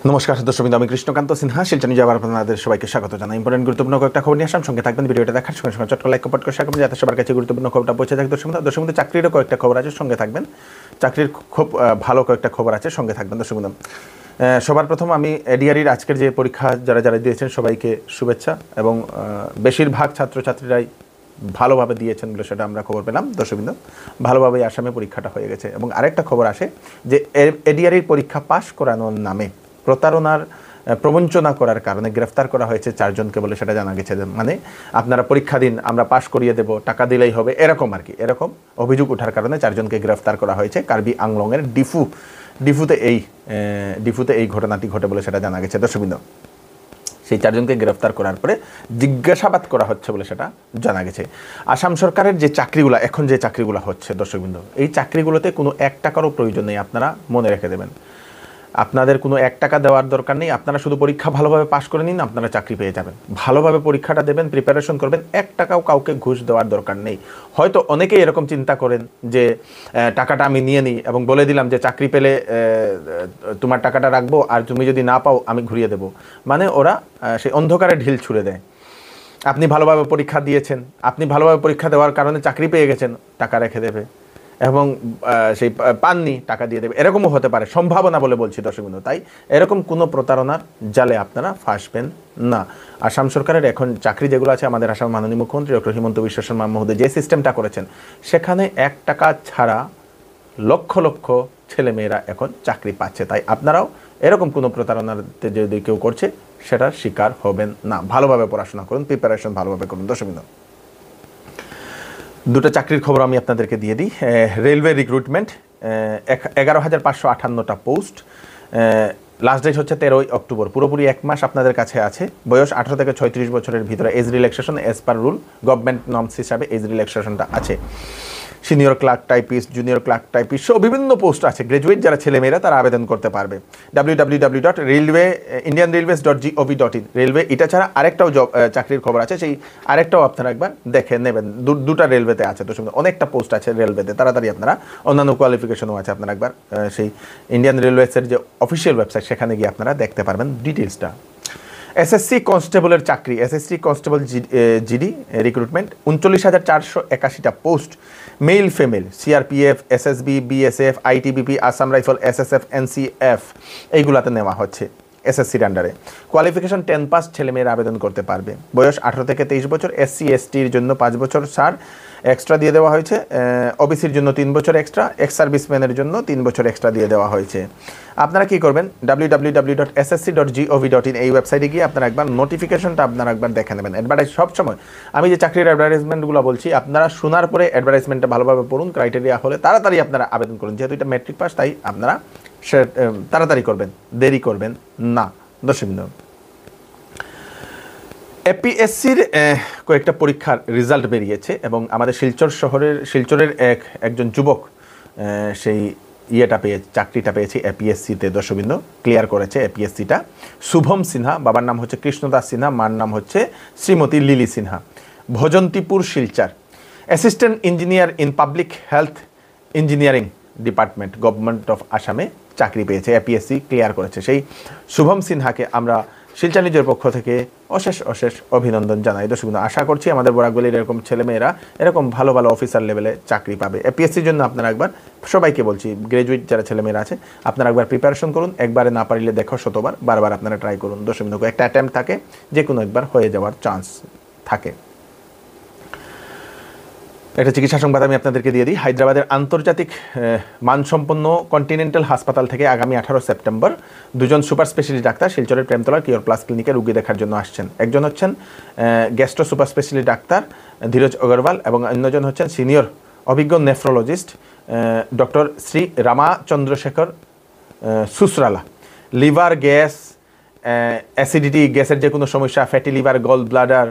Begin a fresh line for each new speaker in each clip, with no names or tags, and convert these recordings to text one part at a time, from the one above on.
নমস্কার দর্শক, আমি কৃষ্ণকান্ত সিনহা শিলচর নিউজে আবার আপনাদের সবাইকে স্বাগত জানাই। ইম্পর্টেন্ট গুরুত্বপূর্ণ কয়েকটা খবর নিয়ে আসলাম, সঙ্গে থাকবেন। ভিডিওটা দেখার সঙ্গে সঙ্গে চটকা লাইক কমেন্ট করে রাখবেন যাতে সবার কাছে গুরুত্বপূর্ণ খবরটা পৌঁছে যায়। দর্শক চাকরিরও কয়েকটা খবর আছে, সঙ্গে থাকবেন। চাকরির খুব ভালো কয়েকটা খবর আছে, সঙ্গে থাকবেন। দর্শক সবার প্রথম আমি এডিআরির আজকের যে পরীক্ষা যারা যারা দিয়েছেন সবাইকে শুভেচ্ছা, এবং বেশিরভাগ ছাত্রছাত্রীরাই ভালোভাবে দিয়েছেন বলে সেটা আমরা খবর পেলাম। দর্শকবৃন্দ, ভালোভাবেই আসামে পরীক্ষাটা হয়ে গেছে। এবং আরেকটা খবর আসে যে এডিআরির পরীক্ষা পাশ করানোর নামে প্রতারণার প্রবঞ্চনা করার কারণে গ্রেফতার করা হয়েছে 4 জনকে বলে সেটা জানা গেছে। মানে আপনারা পরীক্ষা দিন, আমরা পাশ করিয়ে দেব, টাকা দিলেই হবে, এরকম আর কি, এরকম অভিযোগ ওঠার কারণে 4 জনকে গ্রেফতার করা হয়েছে। কার্বি আংলংয়ের ডিফুতে এই ঘটনাটি ঘটে বলে সেটা জানা গেছে। দর্শকবৃন্দ, সেই 4 জনকে গ্রেফতার করার পরে জিজ্ঞাসাবাদ করা হচ্ছে বলে সেটা জানা গেছে। আসাম সরকারের যে চাকরিগুলো, এখন যে চাকরিগুলো হচ্ছে দর্শকবৃন্দ, এই চাকরিগুলোতে কোনো 1 টাকারও প্রয়োজন নেই। আপনারা মনে রেখে দেবেন, আপনাদের কোনো 1 টাকা দেওয়ার দরকার নেই। আপনারা শুধু পরীক্ষা ভালোভাবে পাশ করে নিন, আপনারা চাকরি পেয়ে যাবেন। ভালোভাবে পরীক্ষাটা দেবেন, প্রিপারেশন করবেন, 1 টাকাও কাউকে ঘুষ দেওয়ার দরকার নেই। হয়তো অনেকেই এরকম চিন্তা করেন যে টাকাটা আমি নিয়ে নিই এবং বলে দিলাম যে চাকরি পেলে তোমার টাকাটা রাখবো, আর তুমি যদি না পাও আমি ঘুরিয়ে দেবো। মানে ওরা সেই অন্ধকারে ঢিল ছুঁড়ে দেয়। আপনি ভালোভাবে পরীক্ষা দিয়েছেন, আপনি ভালোভাবে পরীক্ষা দেওয়ার কারণে চাকরি পেয়ে গেছেন, টাকা রেখে দেবে, এবং সেই পাননি টাকা দিয়ে দেবে, এরকমও হতে পারে, সম্ভাবনা বলে বলছি দর্শকবৃন্দ। তাই এরকম কোনো প্রতারণার জালে আপনারা ফাঁসবেন না। আসাম সরকারের এখন চাকরি যেগুলো আছে, আমাদের আসাম মাননীয় মুখ্যমন্ত্রী ডক্টর হিমন্ত বিশ্ব শর্মা মহোদয় যে সিস্টেমটা করেছেন, সেখানে 1 টাকা ছাড়া লক্ষ লক্ষ ছেলেমেয়েরা এখন চাকরি পাচ্ছে। তাই আপনারাও এরকম কোনো প্রতারণাতে যদি কেউ করছে সেটার শিকার হবেন না। ভালোভাবে পড়াশোনা করুন, প্রিপারেশন ভালোভাবে করুন। দর্শকবৃন্দ, 2টা চাকরির খবর আমি আপনাদেরকে দিয়ে দিই। রেলওয়ে রিক্রুটমেন্ট 11,558টা পোস্ট, লাস্ট ডেট হচ্ছে 13 অক্টোবর। পুরোপুরি 1 মাস আপনাদের কাছে আছে। বয়স 18 থেকে 36 বছরের ভিতরে age relaxation as per rule, government norms হিসাবে এজ রিল্যাক্সেশনটা আছে। Senior clerk typist, junior clerk typist সহ বিভিন্ন পোস্ট আছে। গ্র্যাজুয়েট যারা ছেলেমেয়েরা তারা আবেদন করতে পারবে। www.indianrailways.gov.in। রেলওয়ে এটা ছাড়া আরেকটাও চাকরির খবর আছে, সেই আরেকটাও আপনারা একবার দেখে নেবেন। 2টা রেলওয়েতে আছে, তো অনেকটা পোস্ট আছে রেলওয়েতে, তাড়াতাড়ি আপনারা, অন্যান্য কোয়ালিফিকেশনও আছে, আপনারা একবার সেই ইন্ডিয়ান রেলওয়েসের যে অফিসিয়াল ওয়েবসাইট সেখানে গিয়ে আপনারা দেখতে পারবেন ডিটেলসটা। এসএসসি কনস্টেবলের চাকরি, এসএসসি কনস্টেবল জিডি রিক্রুটমেন্ট 39,481টা post, male female, CRPF, SSB, BSF, ITBP, Assam rifle, SSF, NCF এইগুলাতে নেওয়া হচ্ছে এসএসসির আন্ডারে। কোয়ালিফিকেশন 10 পাস ছেলেমেয়েরা আবেদন করতে পারবে। বয়স 18 থেকে 23 বছর। এসসি এসটির জন্য 5 বছর ছাড় এক্সট্রা দিয়ে দেওয়া হয়েছে। ওবিসির জন্য 3 বছর এক্সট্রা, এক্স সার্ভিসম্যানের জন্য 3 বছর এক্সট্রা দিয়ে দেওয়া হয়েছে। আপনারা কি করবেন, www.ssc.gov.in এই ওয়েবসাইটে গিয়ে আপনারা একবার নোটিফিকেশনটা আপনারা একবার দেখে নেবেন। অ্যাডভার্টাইজ সবসময়, আমি যে চাকরির অ্যাডভার্টাইজমেন্টগুলো বলছি, আপনারা শোনার পরে অ্যাডভার্টাইজমেন্টটা ভালোভাবে পড়ুন, ক্রাইটেরিয়া হলে তাড়াতাড়ি আপনারা আবেদন করুন। যেহেতু এটা ম্যাট্রিক পাস, তাই আপনারা তাড়াতাড়ি করবেন, দেরি করবেন না। দর্শকবৃন্দ, এপিএসসির কয়েকটা পরীক্ষার রেজাল্ট বেরিয়েছে, এবং আমাদের শিলচরের একজন যুবক সেই চাকরিটা পেয়েছে এপিএসসিতে। দর্শকবৃন্দ, ক্লিয়ার করেছে এপিএসসিটা। শুভম সিনহা, বাবার নাম হচ্ছে কৃষ্ণদাস সিনহা, মার নাম হচ্ছে Shrimati Lily Sinha, Bhajantipur, Silchar. Assistant engineer in public health engineering department, government of আসামে চাকরি পেয়েছে। এপিএসসি ক্লিয়ার করেছে সেই শুভম সিনহাকে আমরা শিলচর নিউজের পক্ষ থেকে অশেষ অভিনন্দন জানাই। দর্শকবৃন্দ, আশা করছি আমাদের বরাকগলির এরকম ছেলেমেয়েরা এরকম ভালো ভালো অফিসার লেভেলে চাকরি পাবে। এপিএসসির জন্য আপনারা একবার, সবাইকে বলছি, গ্র্যাজুয়েট যারা ছেলেমেয়েরা আছে, আপনারা একবার প্রিপারেশন করুন। একবারে না পারলে দেখো শতবার, বারবার আপনারা ট্রাই করুন। দর্শকবৃন্দ, একটা অ্যাটেম্প থাকে, যে কোনো একবার হয়ে যাওয়ার চান্স থাকে। একটা চিকিৎসা সংবাদ আমি আপনাদেরকে দিয়ে দিই। হায়দ্রাবাদের আন্তর্জাতিক মানসম্পন্ন কন্টিনেন্টাল হাসপাতাল থেকে আগামী 18 সেপ্টেম্বর 2 জন সুপার স্পেশালিস্ট ডাক্তার শিলচরের প্রেমতলার কিওর প্লাস ক্লিনিকে রোগী দেখার জন্য আসছেন। একজন হচ্ছেন গ্যাস্ট্রো সুপার স্পেশালিস্ট ডাক্তার ধীরজ অগ্রওয়াল, এবং অন্যজন হচ্ছেন সিনিয়র অভিজ্ঞ nephrologist doctor Shri Rama Chandrashekhar Susarla. Liver gas, acidity, গ্যাসের যে কোনো সমস্যা, ফ্যাটি লিভার, গল ব্লাডার,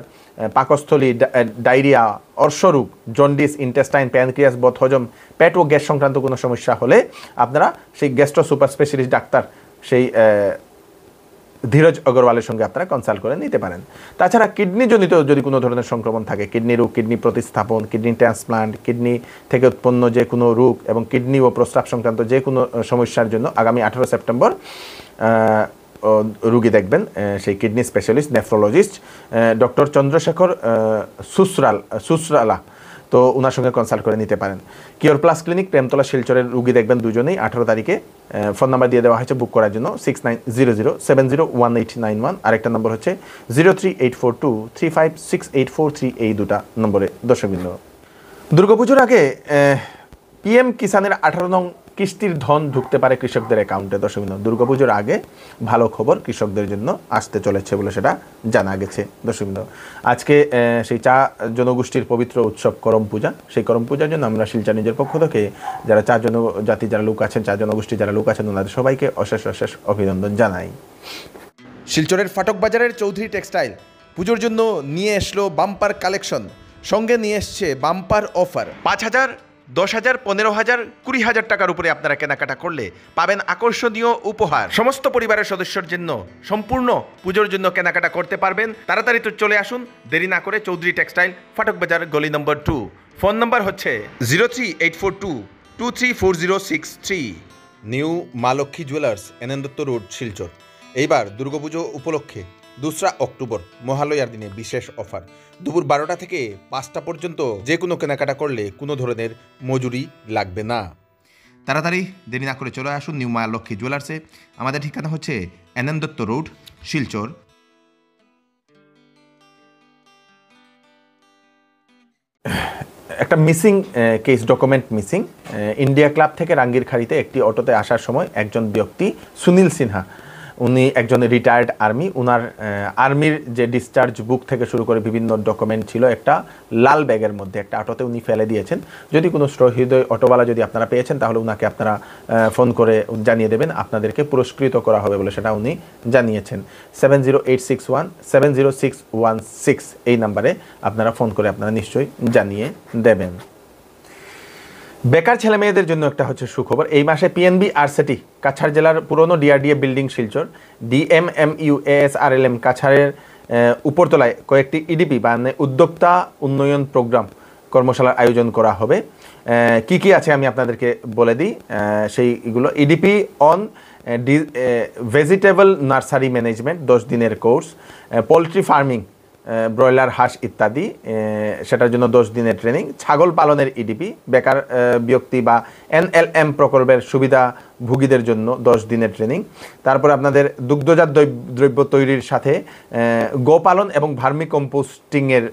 পাকস্থলী, ডায়রিয়া, অর্শরোগ, জন্ডিস, ইন্টেস্টাইন, প্যানক্রিয়াস, বদহজম, পেট ও গ্যাস সংক্রান্ত কোনো সমস্যা হলে আপনারা সেই গ্যাস্ট্রো সুপার স্পেশালিস্ট ডাক্তার সেই ধীরজ অগ্রওয়ালের সঙ্গে আপনারা কনসাল্ট করে নিতে পারেন। তাছাড়া কিডনিজনিত যদি কোনো ধরনের সংক্রমণ থাকে, কিডনি রোগ, কিডনি প্রতিস্থাপন, কিডনি ট্রান্সপ্লান্ট, কিডনি থেকে উৎপন্ন যে কোনো রোগ এবং কিডনি ও প্রস্রাব সংক্রান্ত যে কোনো সমস্যার জন্য আগামী 18 সেপ্টেম্বর রুগী দেখবেন সেই kidney specialist nephrologist doctor Chandrashekhar Susarla. তো ওনার সঙ্গে কনসাল্ট করে নিতে পারেন। কিওর প্লাস ক্লিনিক প্রেমতলা শিলচরের রুগী দেখবেন দুজনেই 18 তারিখে। ফোন নাম্বার দিয়ে দেওয়া হয়েছে বুক করার জন্য 6900701891। আরেকটা নম্বর হচ্ছে 0384235684 এই দুটা নম্বরে। দর্শকবৃন্দ, দুর্গাপুজোর আগে পিএম কিষানের 18 নং কিস্তির ধন ঢুকতে পারে কৃষকদের অ্যাকাউন্টে। দর্শকবৃন্দ, দুর্গাপুজোর আগে ভালো খবর কৃষকদের জন্য আসতে চলেছে বলে সেটা জানা গেছে। দর্শকবৃন্দ, আজকে সেই চা জনগোষ্ঠীর পবিত্র উৎসব করম পূজা, সেই করম পূজার জন্য আমরা শিলচর নিজের পক্ষ থেকে যারা চা জনজাতি যারা লোক আছেন, চা জনগোষ্ঠী যারা লোক আছেন, ওনাদের সবাইকে অশেষ অশেষ অভিনন্দন জানাই।
শিলচরের ফাটক বাজারের চৌধুরী টেক্সটাইল পুজোর জন্য নিয়ে এসলো বাম্পার কালেকশন, সঙ্গে নিয়ে এসছে বাম্পার অফার। 5,000, 10,000, 15,000, 20,000 টাকার উপরে আপনারা কেনাকাটা করলে পাবেন আকর্ষণীয় উপহার। সমস্ত পরিবারের সদস্যর জন্য সম্পূর্ণ পুজোর জন্য কেনাকাটা করতে পারবেন। তাড়াতাড়ি তো চলে আসুন, দেরি না করে চৌধুরী টেক্সটাইল, ফাটক বাজার, গলি নম্বর 2। ফোন নম্বর হচ্ছে 038422340663। নিউ মা Lakshmi jewellers, NN Dutta road, Silchar. এইবার দুর্গাপুজো উপলক্ষে 2 অক্টোবর মহালয়ার দিনে বিশেষ অফার। দুপুর 12টা থেকে 5টা পর্যন্ত যে কোনো কেনাকাটা করলে কোনো ধরনের মজুরি লাগবে না। তাড়াতাড়ি দেরি না করে চলে আসুন নিউ মা লক্ষ্মী জুয়েলার্সে। আমাদের ঠিকানা হচ্ছে এনএন দত্ত রোড, শিলচর।
একটা missing case, document missing. India club থেকে রাঙ্গিরখাড়িতে একটি অটোতে আসার সময় একজন ব্যক্তি সুনীল সিনহা, উনি একজন রিটায়ার্ড আর্মি, উনার আর্মির যে ডিসচার্জ বুক থেকে শুরু করে বিভিন্ন ডকুমেন্ট ছিল একটা লাল ব্যাগের মধ্যে একটা অটোতে উনি ফেলে দিয়েছেন। যদি কোনো সহৃদয় অটোওয়ালা যদি আপনারা পেয়েছেন তাহলে উনাকে আপনারা ফোন করে জানিয়ে দেবেন, আপনাদেরকে পুরস্কৃত করা হবে বলে সেটা উনি জানিয়েছেন। 7086170616 এই নাম্বারে আপনারা ফোন করে আপনারা নিশ্চয়ই জানিয়ে দেবেন। বেকার ছেলে মেয়েদের জন্য একটা হচ্ছে সুখবর। এই মাসে পিএনবি আরসিটি কাছাড় জেলার পুরনো ডিআরডিএ বিল্ডিং শিলচর, ডিএমএমইউএএসআরএলএম কাছাড়ের উপরতলায় কয়েকটি ইডিপি বা উদ্যোক্তা উন্নয়ন প্রোগ্রাম কর্মশালার আয়োজন করা হবে। কি কি আছে আমি আপনাদেরকে বলে দিই সেইগুলো। EDP on vegetable nursery management 10 দিনের কোর্স, পোলট্রি ফার্মিং, ব্রয়লার হাঁস ইত্যাদি, সেটার জন্য 10 দিনের ট্রেনিং। ছাগল পালনের ইডিপি বেকার ব্যক্তি বা এনএলএম প্রকল্পের সুবিধাভোগীদের জন্য 10 দিনের ট্রেনিং। তারপর আপনাদের দুগ্ধজাত দ্রব্য তৈরির সাথে গোপালন এবং ভার্মি কম্পোস্টিংয়ের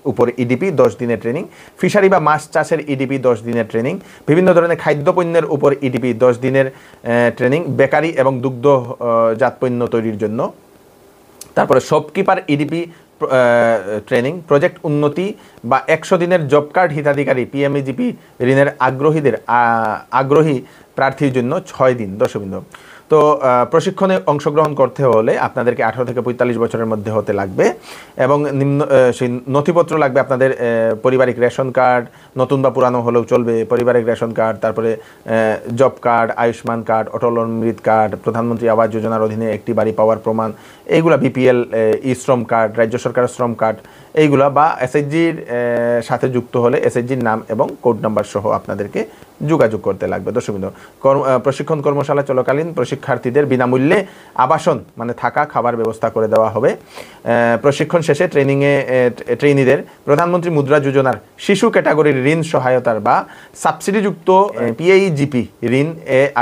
উপর ইডিপি 10 দিনের ট্রেনিং। ফিশারি বা মাছ চাষের ইডিপি 10 দিনের ট্রেনিং। বিভিন্ন ধরনের খাদ্যপণ্যের উপর ইডিপি 10 দিনের ট্রেনিং, বেকারি এবং দুগ্ধজাত পণ্য তৈরির জন্য। তারপরে শপকিপার ইডিপি ট্রেনিং, প্রজেক্ট উন্নতি বা 100 দিনের জব কার্ড হিতাধিকারী পিএমইজিপি ঋণের আগ্রহী প্রার্থীর জন্য 6 দিন। দর্শকবৃন্দ, তো প্রশিক্ষণে অংশগ্রহণ করতে হলে আপনাদেরকে 18 থেকে 45 বছরের মধ্যে হতে লাগবে এবং সেই নথিপত্র লাগবে আপনাদের পারিবারিক রেশন কার্ড, নতুন বা পুরানো হলেও চলবে, পারিবারিক রেশন কার্ড, তারপরে জব কার্ড, আয়ুষ্মান কার্ড, অটল অমৃত কার্ড, প্রধানমন্ত্রী আবাস যোজনার অধীনে একটি বাড়ি পাওয়ার প্রমাণ, এইগুলা বিপিএল, ই শ্রম কার্ড, রাজ্য সরকারের শ্রম কার্ড, এইগুলা বা এসএইচজির সাথে যুক্ত হলে এসএইচজির নাম এবং কোড নাম্বার সহ আপনাদেরকে যোগাযোগ করতে লাগবে। দর্শকবৃন্দ, প্রশিক্ষণ কর্মশালা চলাকালীন শিক্ষার্থীদের বিনামূল্যে আবাসন মানে থাকা খাবার ব্যবস্থা করে দেওয়া হবে। প্রশিক্ষণ শেষে ট্রেনিদের প্রধানমন্ত্রী মুদ্রা যোজনার শিশু ক্যাটাগরির ঋণ সহায়তার বা সাবসিডিযুক্ত পিএইজিপি ঋণ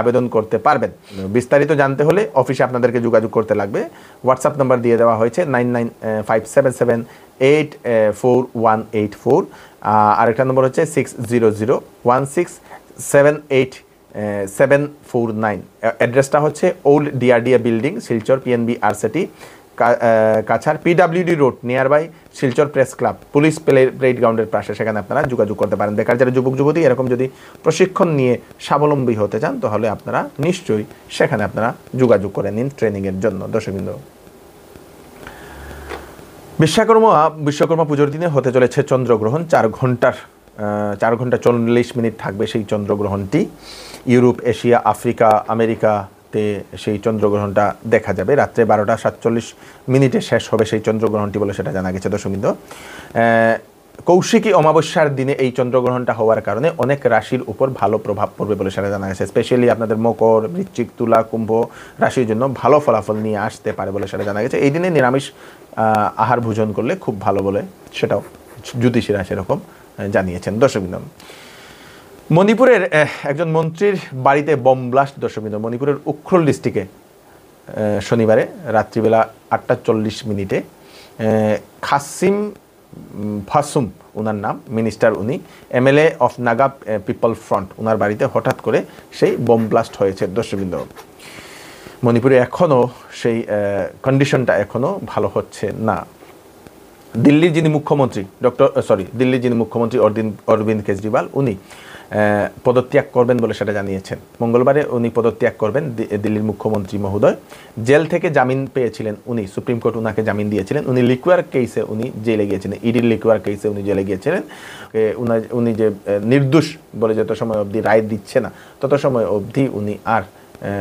আবেদন করতে পারবেন। বিস্তারিত জানতে হলে অফিসে আপনাদেরকে যোগাযোগ করতে লাগবে। হোয়াটসঅ্যাপ নাম্বার দিয়ে দেওয়া হয়েছে 9957784184। আরেকটা নম্বর হচ্ছে 6001678749। অ্যাড্রেসটা হচ্ছে old DRDA building, Silchar, PNB RCT Cachar, PWD road, near by Silchar press club, police parade গ্রাউন্ডের পাশে। সেখানে আপনারা যোগাযোগ করতে পারেন। বেকার যারা যুবক যুবতী এরকম যদি প্রশিক্ষণ নিয়ে স্বাবলম্বী হতে চান তাহলে আপনারা নিশ্চয়ই সেখানে আপনারা যোগাযোগ করে নিন ট্রেনিংয়ের জন্য। দর্শকবৃন্দ, বিশ্বকর্মা পুজোর দিনে হতে চলেছে চন্দ্রগ্রহণ। 4 ঘন্টা 40 মিনিট থাকবে সেই চন্দ্রগ্রহণটি। ইউরোপ, এশিয়া, আফ্রিকা, আমেরিকাতে সেই চন্দ্রগ্রহণটা দেখা যাবে। রাত্রে 12টা 47 মিনিটে শেষ হবে সেই চন্দ্রগ্রহণটি বলে সেটা জানা গেছে। দর্শকবৃন্দ, কৌশিকী অমাবস্যার দিনে এই চন্দ্রগ্রহণটা হওয়ার কারণে অনেক রাশির উপর ভালো প্রভাব পড়বে বলে সেটা জানা গেছে। স্পেশালি আপনাদের মকর, বৃশ্চিক, তুলা, কুম্ভ রাশির জন্য ভালো ফলাফল নিয়ে আসতে পারে বলে সেটা জানা গেছে। এই দিনে নিরামিষ আহার ভোজন করলে খুব ভালো বলে সেটাও জ্যোতিষীরা সেরকম জানিয়েছেন। দর্শকবৃন্দ, মণিপুরের একজন মন্ত্রীর বাড়িতে বোম ব্লাস্ট। দর্শকবৃন্দ, মণিপুরের উখরুল ডিস্ট্রিক্টে শনিবারে রাত্রিবেলা 8:40 খাসিম ফাসুম ওনার নাম, মিনিস্টার উনি, MLA of Naga people front, ওনার বাড়িতে হঠাৎ করে সেই বোম ব্লাস্ট হয়েছে। দর্শকবৃন্দ, মণিপুরে এখনও সেই কন্ডিশনটা এখনও ভালো হচ্ছে না। দিল্লির যিনি মুখ্যমন্ত্রী দিল্লির যিনি মুখ্যমন্ত্রী অরবিন্দ কেজরিওয়াল, উনি পদত্যাগ করবেন বলে সেটা জানিয়েছেন। মঙ্গলবারে উনি পদত্যাগ করবেন। দিল্লির মুখ্যমন্ত্রী মহোদয় জেল থেকে জামিন পেয়েছিলেন উনি, সুপ্রিম কোর্ট উনাকে জামিন দিয়েছিলেন। উনি লিকুয়ার কেসে উনি জেলে গিয়েছিলেন, ইডির লিকুয়ার কেসে উনি জেলে গিয়েছিলেন। উনি যে নির্দোষ বলে যত সময় অবধি রায় দিচ্ছে না তত সময় অবধি উনি আর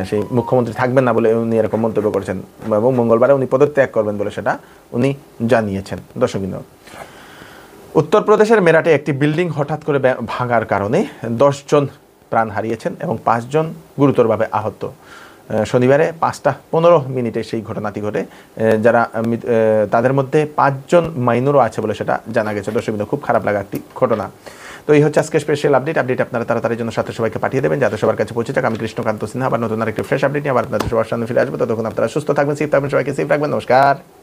সেই মুখ্যমন্ত্রী থাকবেন না বলে উনি এরকম মন্তব্য করেছেন এবং মঙ্গলবারে উনি পদত্যাগ করবেন বলে সেটা উনি জানিয়েছেন। দর্শকবৃন্দ, উত্তরপ্রদেশের মেরাটে একটি বিল্ডিং হঠাৎ করে ভাঙার কারণে 10 জন প্রাণ হারিয়েছেন এবং 5 জন গুরুতরভাবে আহত। শনিবারে 5:15 সেই ঘটনাটি ঘটে। যারা তাদের মধ্যে 5 জন মাইনরও আছে বলে সেটা জানা গেছে। দর্শকবৃন্দ, খুব খারাপ লাগা একটি ঘটনা। তো এই হচ্ছে আজকে স্পেশাল আপডেট আপনারা তাড়াতাড়ি জন্য সাথে সবাইকে পাঠিয়ে দেবেন যাতে সবার কাছে পৌঁছে যাক। আমি কৃষ্ণকান্ত সিনহা আবার নতুন আরেকটি ফ্রেশ আপডেট নিয়ে আবার আপনাদের সবার সামনে ফিরে আসবো। ততক্ষণ আপনারা সুস্থ থাকবেন, সেফ থাকবেন, সবাইকে সেফ রাখবেন। নমস্কার।